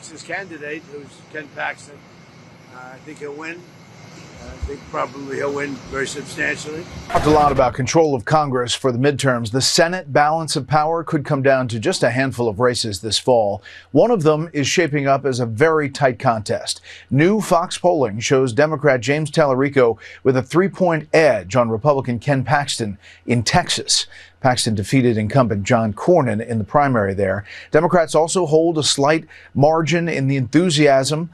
His candidate, who's Ken Paxton, I think he'll win. I think probably he'll win very substantially. Talked a lot about control of Congress for the midterms. The Senate balance of power could come down to just a handful of races this fall. One of them is shaping up as a very tight contest. New Fox polling shows Democrat James Tallarico with a 3-point edge on Republican Ken Paxton in Texas. Paxton defeated incumbent John Cornyn in the primary there. Democrats also hold a slight margin in the enthusiasm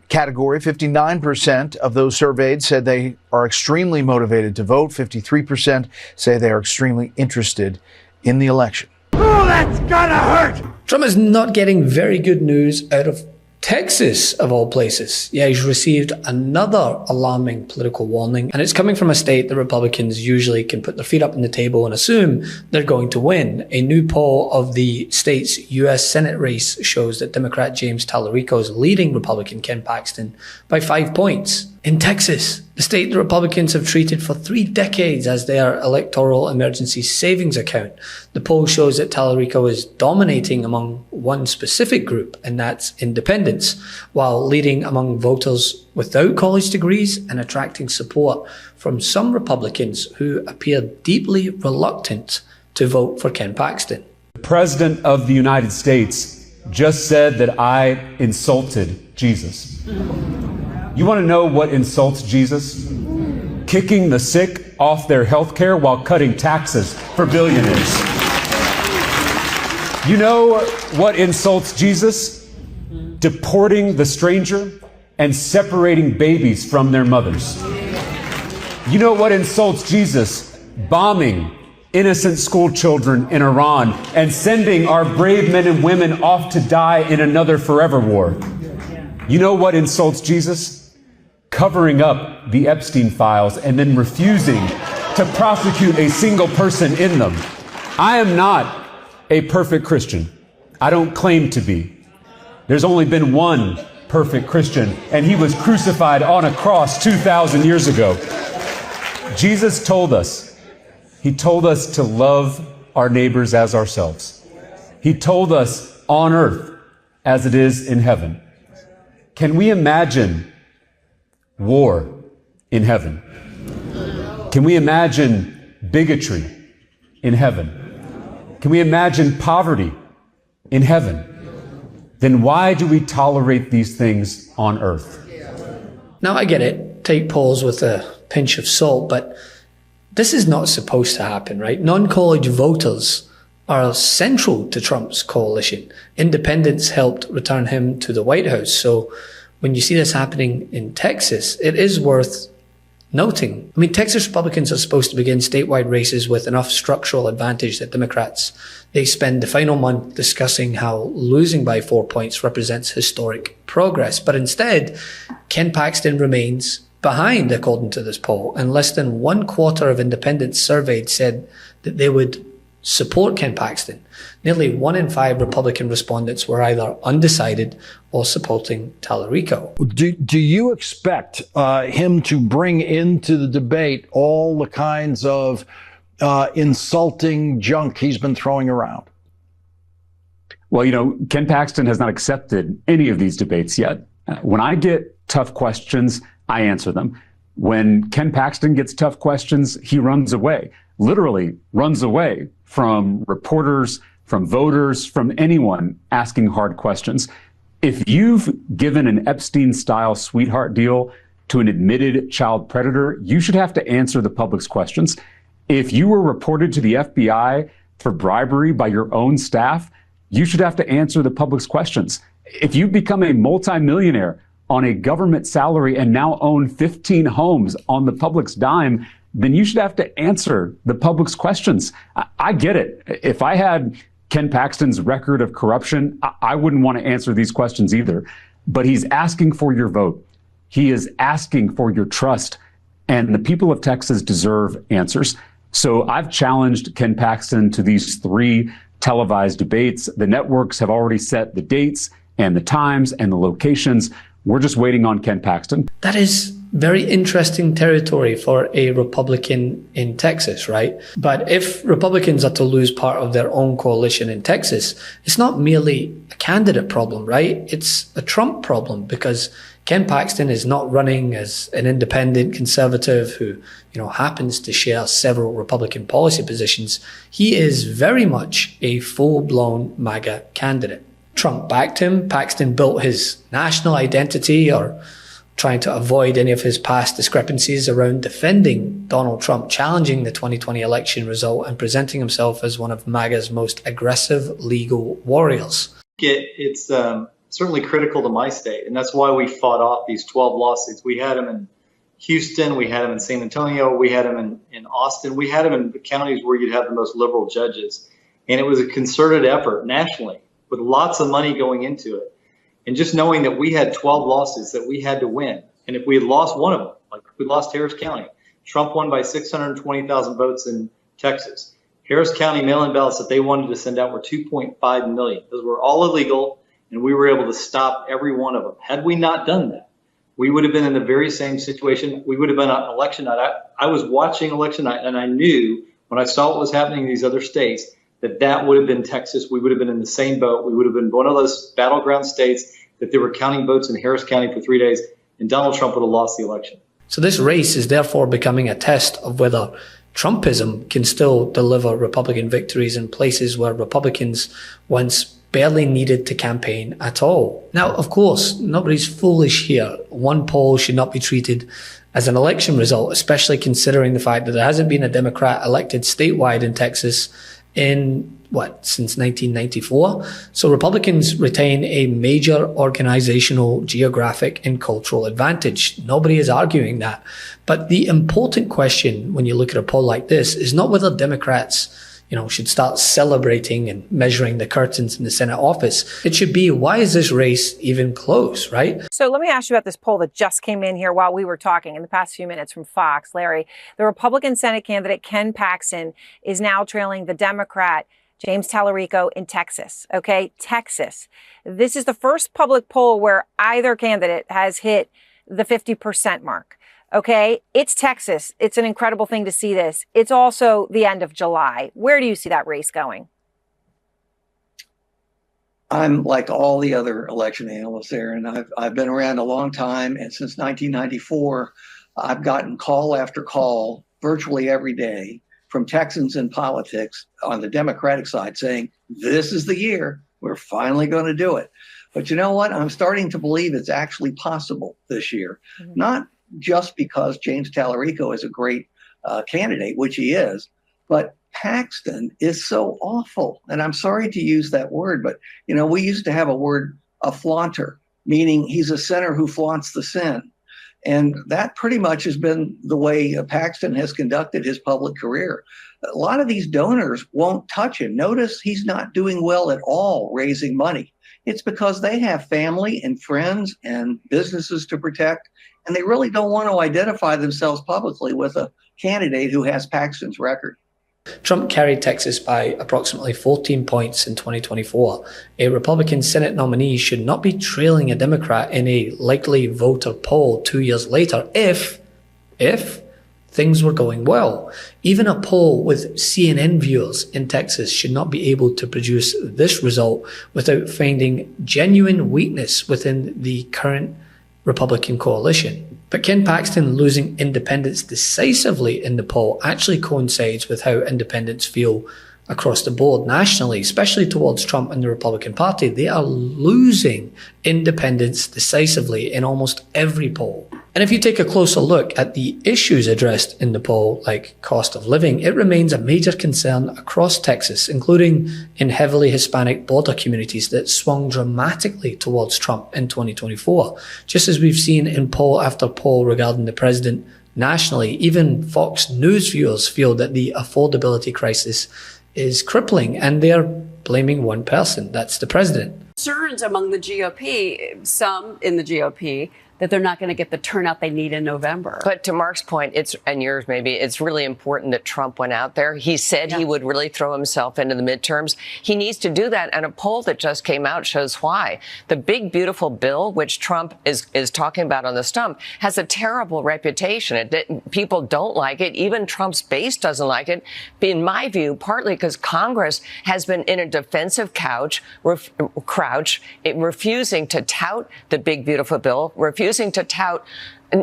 category. 59% of those surveyed said they are extremely motivated to vote. 53% say they are extremely interested in the election. Oh, that's gotta hurt! Trump is not getting very good news out of Texas, of all places. Yeah, he's received another alarming political warning, and it's coming from a state that Republicans usually can put their feet up on the table and assume they're going to win. A new poll of the state's U.S. Senate race shows that Democrat James Tallarico is leading Republican Ken Paxton by 5 points. In Texas, the state the Republicans have treated for 3 decades as their electoral emergency savings account, the poll shows that Tallarico is dominating among one specific group, and that's independents, while leading among voters without college degrees and attracting support from some Republicans who appear deeply reluctant to vote for Ken Paxton. The President of the United States just said that I insulted Jesus. You want to know what insults Jesus? Kicking the sick off their health care while cutting taxes for billionaires. You know what insults Jesus? Deporting the stranger and separating babies from their mothers. You know what insults Jesus? Bombing innocent school children in Iran and sending our brave men and women off to die in another forever war. You know what insults Jesus? Covering up the Epstein files and then refusing to prosecute a single person in them. I am not a perfect Christian. I don't claim to be. There's only been one perfect Christian, and he was crucified on a cross 2,000 years ago. Jesus told us, he told us to love our neighbors as ourselves. He told us on earth as it is in heaven. Can we imagine war in heaven? Can we imagine bigotry in heaven? Can we imagine poverty in heaven? Then why do we tolerate these things on earth? Now, I get it. Take polls with a pinch of salt, but this is not supposed to happen, right? Non-college voters are central to Trump's coalition. Independents helped return him to the White House. So when you see this happening in Texas, it is worth noting. I mean, Texas Republicans are supposed to begin statewide races with enough structural advantage that Democrats, they spend the final month discussing how losing by 4 points represents historic progress. But instead, Ken Paxton remains behind, according to this poll, and less than 1/4 of independents surveyed said that they would support Ken Paxton. Nearly 1 in 5 Republican respondents were either undecided or supporting Tallarico. Do you expect him to bring into the debate all the kinds of insulting junk he's been throwing around? Well, you know, Ken Paxton has not accepted any of these debates yet. When I get tough questions, I answer them. When Ken Paxton gets tough questions, he runs away, literally runs away from reporters, from voters, from anyone asking hard questions. If you've given an Epstein-style sweetheart deal to an admitted child predator, you should have to answer the public's questions. If you were reported to the FBI for bribery by your own staff, you should have to answer the public's questions. If you become a multimillionaire on a government salary and now own 15 homes on the public's dime, then you should have to answer the public's questions. I get it. If I had Ken Paxton's record of corruption, I wouldn't want to answer these questions either. But he's asking for your vote. He is asking for your trust. And the people of Texas deserve answers. So I've challenged Ken Paxton to these 3 televised debates. The networks have already set the dates and the times and the locations. We're just waiting on Ken Paxton. That is very interesting territory for a Republican in Texas, right? But if Republicans are to lose part of their own coalition in Texas, it's not merely a candidate problem, right? It's a Trump problem, because Ken Paxton is not running as an independent conservative who, happens to share several Republican policy positions. He is very much a full-blown MAGA candidate. Trump backed him. Paxton built his national identity, or trying to avoid any of his past discrepancies, around defending Donald Trump, challenging the 2020 election result, and presenting himself as one of MAGA's most aggressive legal warriors. It's certainly critical to my state, and that's why we fought off these 12 lawsuits. We had them in Houston, we had them in San Antonio, we had them in Austin, we had them in the counties where you'd have the most liberal judges. And it was a concerted effort nationally with lots of money going into it. And just knowing that we had 12 lawsuits that we had to win. And if we had lost one of them, like we lost Harris County, Trump won by 620,000 votes in Texas. Harris County mail-in ballots that they wanted to send out were 2.5 million. Those were all illegal, and we were able to stop every one of them. Had we not done that, we would have been in the very same situation. We would have been on election night. I was watching election night, and I knew when I saw what was happening in these other states that would have been Texas. We would have been in the same boat. We would have been one of those battleground states that they were counting votes in Harris County for 3 days, and Donald Trump would have lost the election. So this race is therefore becoming a test of whether Trumpism can still deliver Republican victories in places where Republicans once barely needed to campaign at all. Now, of course, nobody's foolish here. One poll should not be treated as an election result, especially considering the fact that there hasn't been a Democrat elected statewide in Texas since 1994. So Republicans retain a major organizational, geographic, and cultural advantage. Nobody is arguing that. But the important question when you look at a poll like this is not whether Democrats should start celebrating and measuring the curtains in the Senate office. It should be, why is this race even close, right? So let me ask you about this poll that just came in here while we were talking in the past few minutes from Fox. Larry, the Republican Senate candidate Ken Paxton is now trailing the Democrat James Tallarico in Texas. Okay, Texas. This is the first public poll where either candidate has hit the 50% mark. Okay, it's Texas. It's an incredible thing to see this. It's also the end of July. Where do you see that race going? I'm like all the other election analysts there, and I've been around a long time, and since 1994, I've gotten call after call virtually every day from Texans in politics on the Democratic side saying, this is the year, we're finally going to do it. But you know what? I'm starting to believe it's actually possible this year. Mm-hmm. Not just because James Tallarico is a great candidate, which he is, but Paxton is so awful. And I'm sorry to use that word, but, we used to have a word, a flaunter, meaning he's a sinner who flaunts the sin. And that pretty much has been the way Paxton has conducted his public career. A lot of these donors won't touch him. Notice he's not doing well at all raising money. It's because they have family and friends and businesses to protect, and they really don't want to identify themselves publicly with a candidate who has Paxton's record. Trump carried Texas by approximately 14 points in 2024. A Republican Senate nominee should not be trailing a Democrat in a likely voter poll 2 years later if things were going well. Even a poll with CNN viewers in Texas should not be able to produce this result without finding genuine weakness within the current Republican coalition. But Ken Paxton losing independents decisively in the poll actually coincides with how independents feel across the board nationally, especially towards Trump and the Republican Party. They are losing independents decisively in almost every poll. And if you take a closer look at the issues addressed in the poll, like cost of living, it remains a major concern across Texas, including in heavily Hispanic border communities that swung dramatically towards Trump in 2024. Just as we've seen in poll after poll regarding the president nationally, even Fox News viewers feel that the affordability crisis is crippling, and they're blaming one person, that's the president. Concerns among the GOP, some in the GOP, that they're not going to get the turnout they need in November. But to Mark's point, and yours maybe, it's really important that Trump went out there. He said he would really throw himself into the midterms. He needs to do that, and a poll that just came out shows why. The big, beautiful bill, which Trump is talking about on the stump, has a terrible reputation. People don't like it. Even Trump's base doesn't like it. In my view, partly because Congress has been in a defensive crouch, refusing to tout the big, beautiful bill, refusing to tout,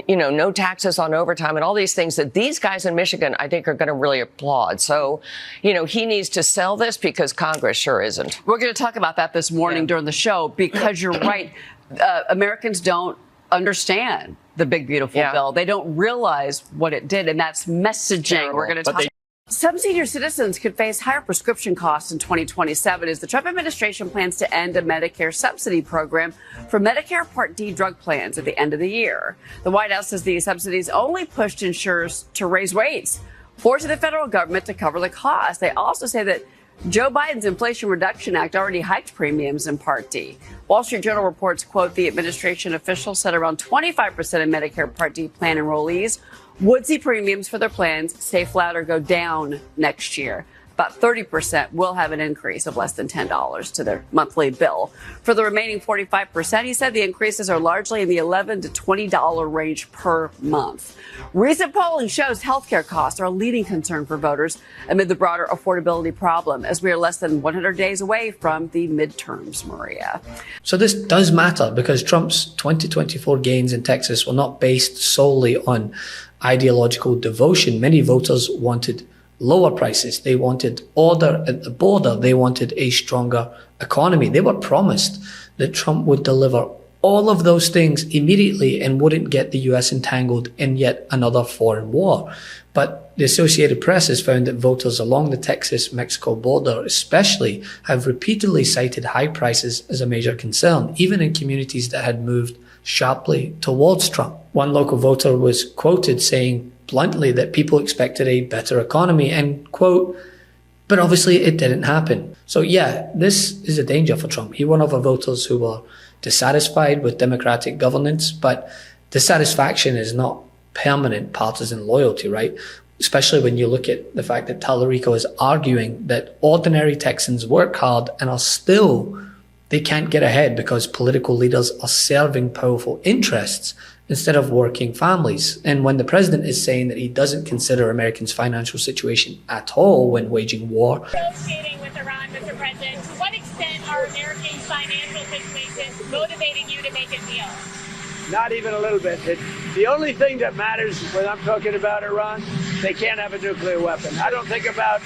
no taxes on overtime and all these things that these guys in Michigan, I think, are going to really applaud. So, he needs to sell this because Congress sure isn't. We're going to talk about that this morning during the show, because you're right. Americans don't understand the big, beautiful bill. They don't realize what it did, and that's messaging. We're going to talk. Some senior citizens could face higher prescription costs in 2027 as the Trump administration plans to end a Medicare subsidy program for Medicare Part D drug plans at the end of the year. The White House says these subsidies only pushed insurers to raise rates, forcing the federal government to cover the cost. They also say that Joe Biden's Inflation Reduction Act already hiked premiums in Part D. Wall Street Journal reports, quote, the administration officials said around 25% of Medicare Part D plan enrollees would see premiums for their plans stay flat or go down next year. About 30% will have an increase of less than $10 to their monthly bill. For the remaining 45%, he said the increases are largely in the $11 to $20 range per month. Recent polling shows healthcare costs are a leading concern for voters amid the broader affordability problem, as we are less than 100 days away from the midterms, Maria. So this does matter because Trump's 2024 gains in Texas were not based solely on ideological devotion. Many voters wanted lower prices. They wanted order at the border. They wanted a stronger economy. They were promised that Trump would deliver all of those things immediately and wouldn't get the US entangled in yet another foreign war. But the Associated Press has found that voters along the Texas-Mexico border especially have repeatedly cited high prices as a major concern, even in communities that had moved sharply towards Trump. One local voter was quoted saying bluntly that people expected a better economy and, quote, but obviously it didn't happen. So yeah, this is a danger for Trump. He won over voters who were dissatisfied with democratic governance, but dissatisfaction is not permanent partisan loyalty, right? Especially when you look at the fact that Tallarico is arguing that ordinary Texans work hard and are still, they can't get ahead because political leaders are serving powerful interests instead of working families. And when the president is saying that he doesn't consider Americans' financial situation at all when waging war. Negotiating with Iran, Mr. President, to what extent are Americans' financial situations motivating you to make a deal? Not even a little bit. The only thing that matters when I'm talking about Iran, they can't have a nuclear weapon. I don't think about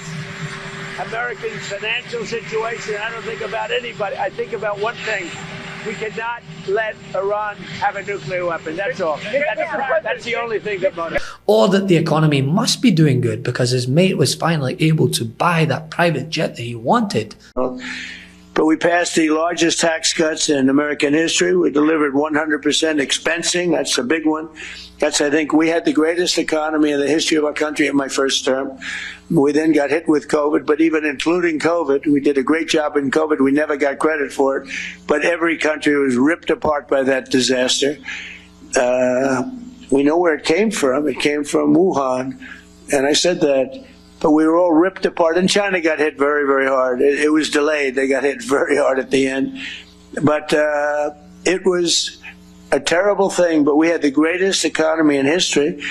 Americans' financial situation. I don't think about anybody. I think about one thing. We cannot let Iran have a nuclear weapon. That's all. That's the only thing that motivates. Or that the economy must be doing good because his mate was finally able to buy that private jet that he wanted. But we passed the largest tax cuts in American history. We delivered 100% expensing. That's a big one. I think, we had the greatest economy in the history of our country in my first term. We then got hit with COVID, but even including COVID, we did a great job in COVID. We never got credit for it, but every country was ripped apart by that disaster. We know where it came from. It came from Wuhan, and I said that. But we were all ripped apart, and China got hit very, very hard. It was delayed. They got hit very hard at the end. But it was a terrible thing, but we had the greatest economy in history.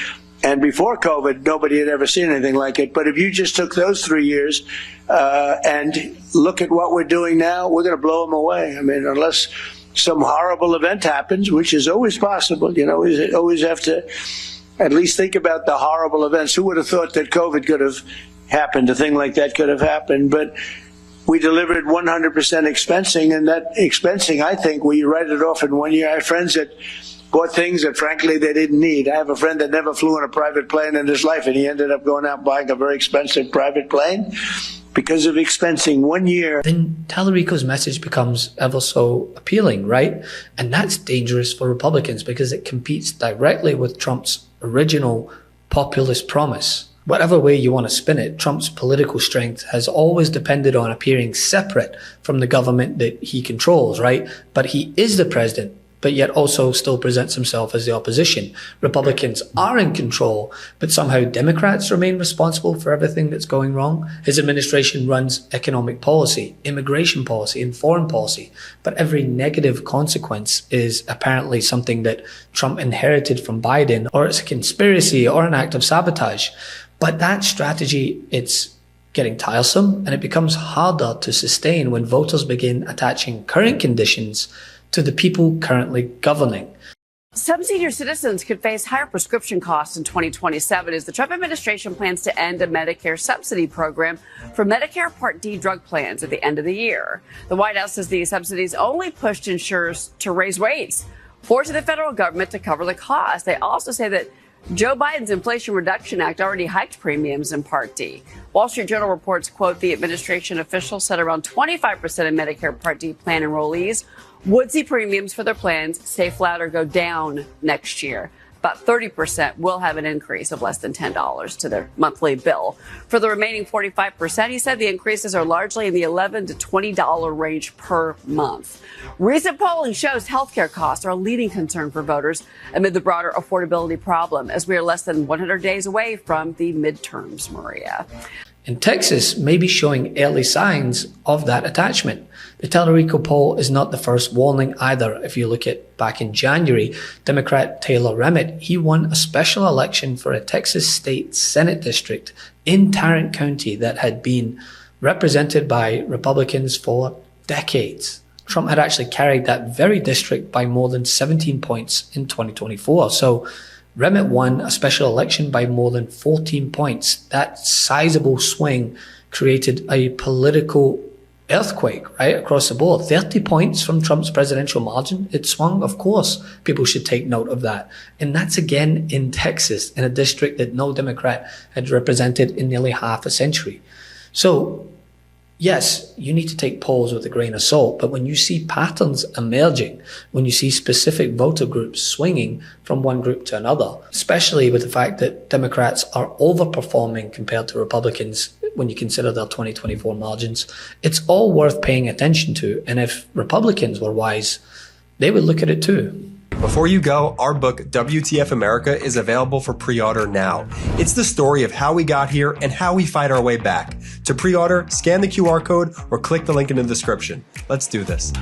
And before COVID, nobody had ever seen anything like it. But if you just took those 3 years and look at what we're doing now, we're going to blow them away. I mean, unless some horrible event happens, which is always possible, we always have to at least think about the horrible events. Who would have thought that COVID could have happened? A thing like that could have happened. But we delivered 100% expensing, and that expensing, I think, we write it off in 1 year. I have friends that bought things that, frankly, they didn't need. I have a friend that never flew in a private plane in his life, and he ended up going out buying a very expensive private plane because of expensing 1 year. Then Tallarico's message becomes ever so appealing, right? And that's dangerous for Republicans because it competes directly with Trump's original populist promise. Whatever way you want to spin it, Trump's political strength has always depended on appearing separate from the government that he controls, right? But he is the president but yet also still presents himself as the opposition. Republicans are in control, but somehow Democrats remain responsible for everything that's going wrong. His administration runs economic policy, immigration policy, and foreign policy, but every negative consequence is apparently something that Trump inherited from Biden, or it's a conspiracy or an act of sabotage. But that strategy, it's getting tiresome, and it becomes harder to sustain when voters begin attaching current conditions to the people currently governing. Some senior citizens could face higher prescription costs in 2027 as the Trump administration plans to end a Medicare subsidy program for Medicare Part D drug plans at the end of the year. The White House says these subsidies only pushed insurers to raise rates, forcing the federal government to cover the cost. They also say that Joe Biden's Inflation Reduction Act already hiked premiums in Part D. Wall Street Journal reports, quote, the administration officials said around 25% of Medicare Part D plan enrollees would see premiums for their plans stay flat or go down next year. About 30% will have an increase of less than $10 to their monthly bill. For the remaining 45%, he said the increases are largely in the $11 to $20 range per month. Recent polling shows healthcare costs are a leading concern for voters amid the broader affordability problem, as we are less than 100 days away from the midterms, Maria. And Texas may be showing early signs of that attachment. The Tellerico poll is not the first warning either. If you look at back in January, Democrat Taylor Remitt, he won a special election for a Texas state Senate district in Tarrant County that had been represented by Republicans for decades. Trump had actually carried that very district by more than 17 points in 2024. So Remitt won a special election by more than 14 points. That sizable swing created a political earthquake right across the board. 30 points from Trump's presidential margin. It swung. Of course, people should take note of that. And that's again in Texas, in a district that no Democrat had represented in nearly half a century. So yes, you need to take polls with a grain of salt, but when you see patterns emerging, when you see specific voter groups swinging from one group to another, especially with the fact that Democrats are overperforming compared to Republicans when you consider their 2024 margins, it's all worth paying attention to. And if Republicans were wise, they would look at it too. Before you go, our book, WTF America, is available for pre-order now. It's the story of how we got here and how we fight our way back. To pre-order, scan the QR code or click the link in the description. Let's do this.